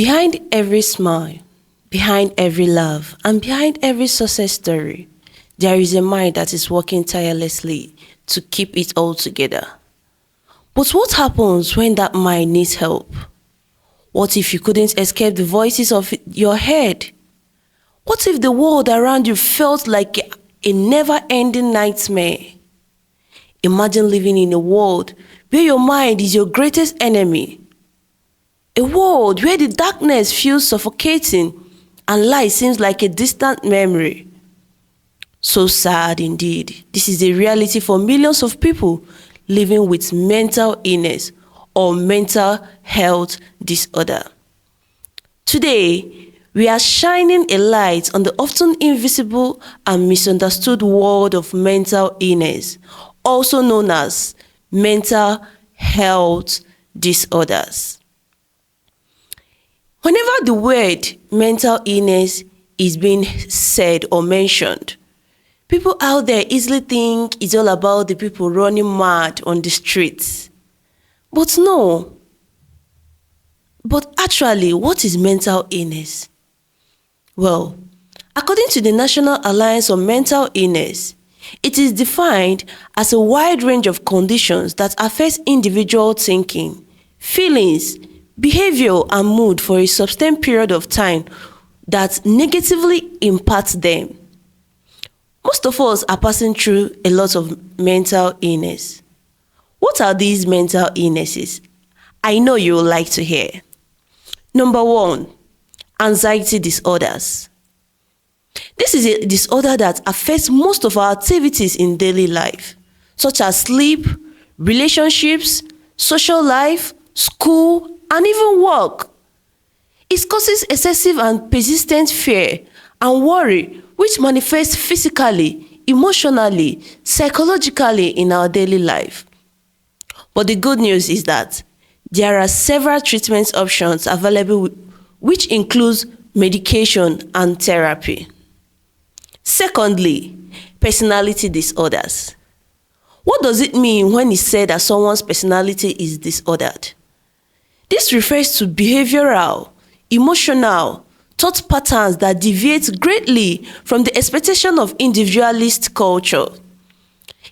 Behind every smile, behind every laugh, and behind every success story, there is a mind that is working tirelessly to keep it all together. But what happens when that mind needs help? What if you couldn't escape the voices of your head? What if the world around you felt like a never-ending nightmare? Imagine living in a world where your mind is your greatest enemy. A world where the darkness feels suffocating and light seems like a distant memory. So sad indeed. This is a reality for millions of people living with mental illness or mental health disorder. Today, we are shining a light on the often invisible and misunderstood world of mental illness, also known as mental health disorders. Whenever the word mental illness is being said or mentioned, people out there easily think it's all about the people running mad on the streets. But no. But actually, what is mental illness? Well, according to the National Alliance on Mental Illness, it is defined as a wide range of conditions that affect individual thinking, feelings, behavior, and mood for a sustained period of time that negatively impacts them. Most of us are passing through a lot of mental illness. What are these mental illnesses? I know you would like to hear. Number 1, anxiety disorders. This is a disorder that affects most of our activities in daily life, such as sleep, relationships, social life, school, and even work. It causes excessive and persistent fear and worry, which manifests physically, emotionally, psychologically in our daily life. But the good news is that there are several treatment options available, which includes medication and therapy. Secondly, personality disorders. What does it mean when it's said that someone's personality is disordered? This refers to behavioral, emotional, thought patterns that deviate greatly from the expectation of individualist culture.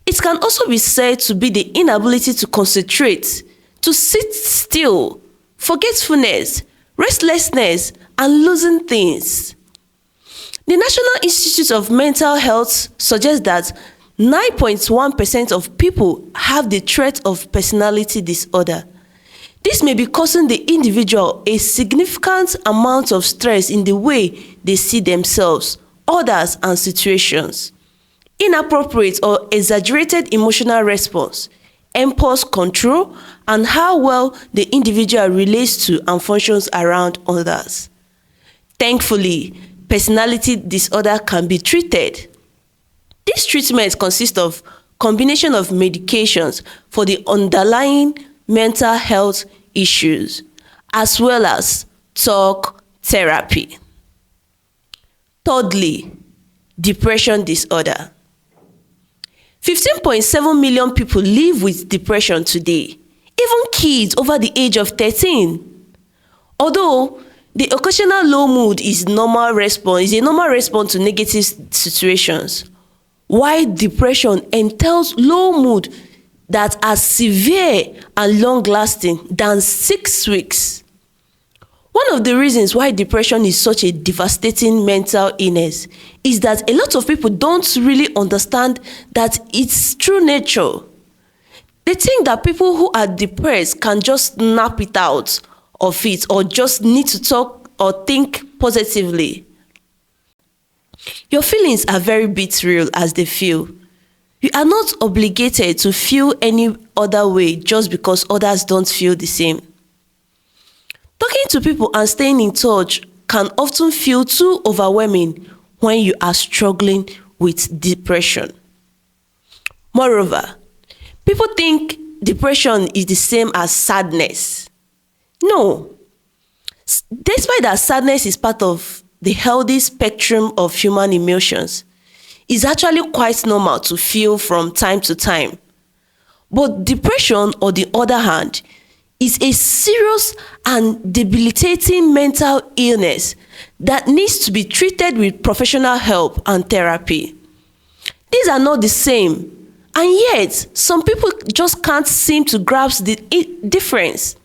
It can also be said to be the inability to concentrate, to sit still, forgetfulness, restlessness, and losing things. The National Institute of Mental Health suggests that 9.1% of people have the trait of personality disorder. This may be causing the individual a significant amount of stress in the way they see themselves, others, and situations. Inappropriate or exaggerated emotional response, impulse control, and how well the individual relates to and functions around others. Thankfully, personality disorder can be treated. This treatment consists of combination of medications for the underlying mental health issues, as well as talk therapy. Thirdly, depression disorder. 15.7 million people live with depression today, even kids over the age of 13. Although the occasional low mood is a normal response to negative situations, while depression entails low mood that are severe and long-lasting than 6 weeks. One of the reasons why depression is such a devastating mental illness is that a lot of people don't really understand that its true nature. They think that people who are depressed can just snap it out of it or just need to talk or think positively. Your feelings are very bit real as they feel. You are not obligated to feel any other way just because others don't feel the same. Talking to people and staying in touch can often feel too overwhelming when you are struggling with depression. Moreover, people think depression is the same as sadness. No. Despite that sadness is part of the healthy spectrum of human emotions, it's actually quite normal to feel from time to time. But depression, on the other hand, is a serious and debilitating mental illness that needs to be treated with professional help and therapy. These are not the same, and yet some people just can't seem to grasp the difference.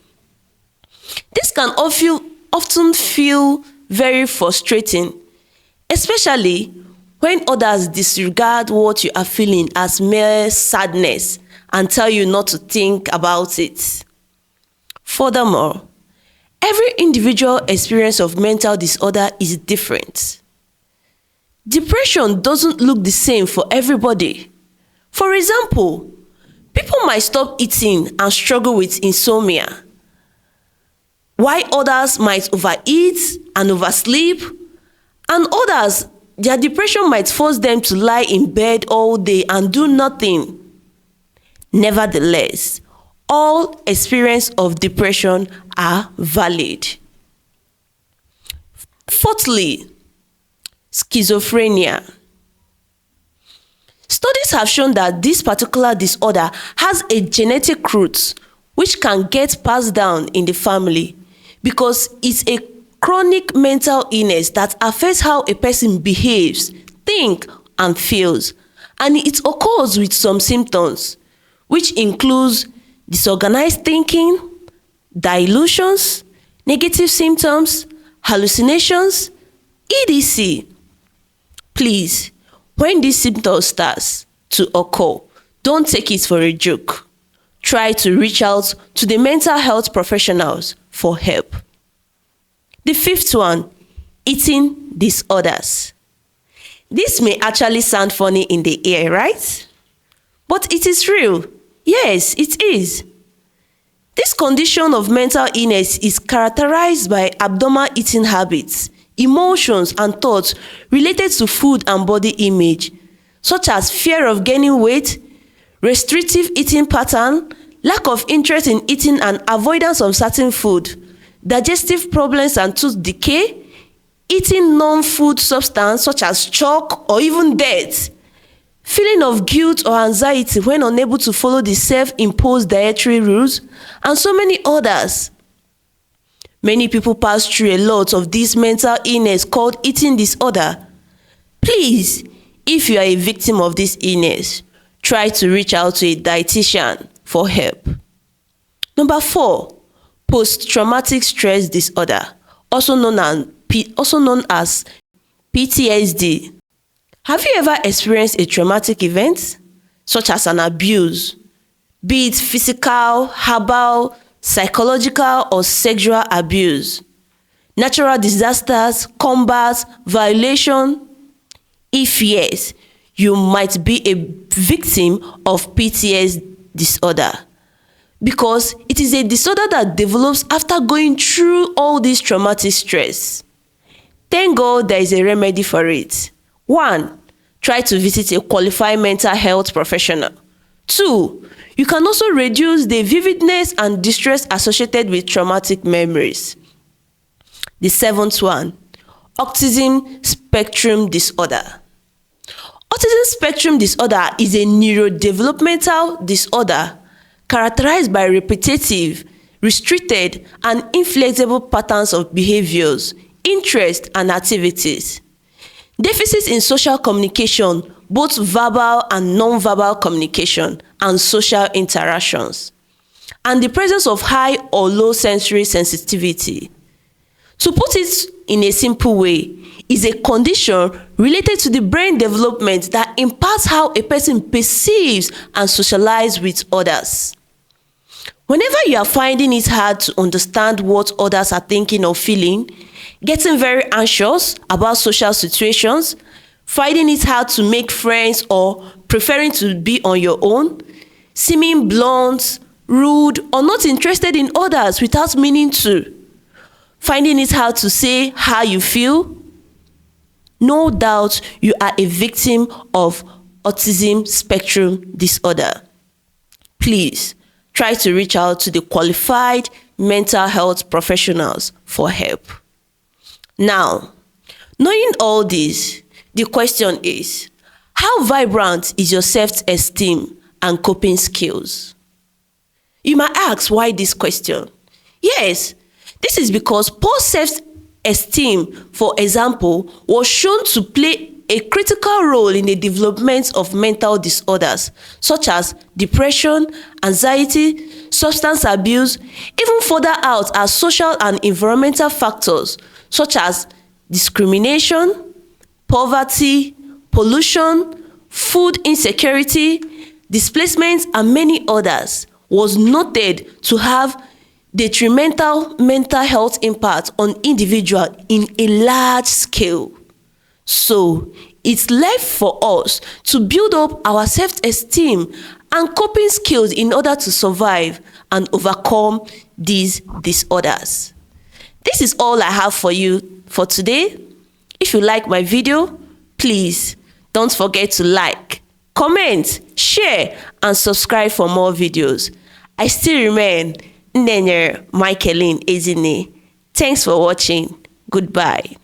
This can often feel very frustrating, especially when others disregard what you are feeling as mere sadness and tell you not to think about it. Furthermore, every individual experience of mental disorder is different. Depression doesn't look the same for everybody. For example, people might stop eating and struggle with insomnia, while others might overeat and oversleep, and others, their depression might force them to lie in bed all day and do nothing. Nevertheless, all experiences of depression are valid. Fourthly, schizophrenia. Studies have shown that this particular disorder has a genetic root which can get passed down in the family because it's a chronic mental illness that affects how a person behaves, thinks, and feels, and it occurs with some symptoms, which includes disorganized thinking, delusions, negative symptoms, hallucinations, etc. Please, when these symptoms start to occur, don't take it for a joke. Try to reach out to the mental health professionals for help. The fifth one, eating disorders. This may actually sound funny in the ear, right? But it is real. Yes, it is. This condition of mental illness is characterized by abnormal eating habits, emotions, and thoughts related to food and body image, such as fear of gaining weight, restrictive eating pattern, lack of interest in eating and avoidance of certain food, digestive problems and tooth decay, eating non-food substance such as chalk or even dirt, feeling of guilt or anxiety when unable to follow the self-imposed dietary rules, and so many others. Many people pass through a lot of this mental illness called eating disorder. Please, if you are a victim of this illness, try to reach out to a dietitian for help. Number 4, post-traumatic stress disorder, also known as PTSD. Have you ever experienced a traumatic event, such as an abuse, be it physical, verbal, psychological, or sexual abuse, natural disasters, combat, violation? If yes, you might be a victim of PTSD disorder, because it is a disorder that develops after going through all this traumatic stress. Thank God there is a remedy for it. 1, try to visit a qualified mental health professional. 2, you can also reduce the vividness and distress associated with traumatic memories. The 7th one, autism spectrum disorder. Autism spectrum disorder is a neurodevelopmental disorder characterized by repetitive, restricted, and inflexible patterns of behaviors, interests, and activities. Deficits in social communication, both verbal and non-verbal communication, and social interactions. And the presence of high or low sensory sensitivity. To put it in a simple way, is a condition related to the brain development that impacts how a person perceives and socializes with others. Whenever you are finding it hard to understand what others are thinking or feeling, getting very anxious about social situations, finding it hard to make friends, or preferring to be on your own, seeming blunt, rude, or not interested in others without meaning to, finding it hard to say how you feel, no doubt you are a victim of autism spectrum disorder. Please try to reach out to the qualified mental health professionals for help. Now, knowing all this, the question is, how vibrant is your self-esteem and coping skills? You might ask, why this question? Yes, this is because poor self-esteem, for example, was shown to play a critical role in the development of mental disorders such as depression, anxiety, substance abuse. Even further out are social and environmental factors such as discrimination, poverty, pollution, food insecurity, displacement, and many others was noted to have detrimental mental health impact on individuals in a large scale. So it's left for us to build up our self-esteem and coping skills in order to survive and overcome these disorders. This is all I have for you for today. If you like my video, please don't forget to like, comment, share, and subscribe for more videos. I still remain Nene Michaeline Ezine. Thanks for watching. Goodbye.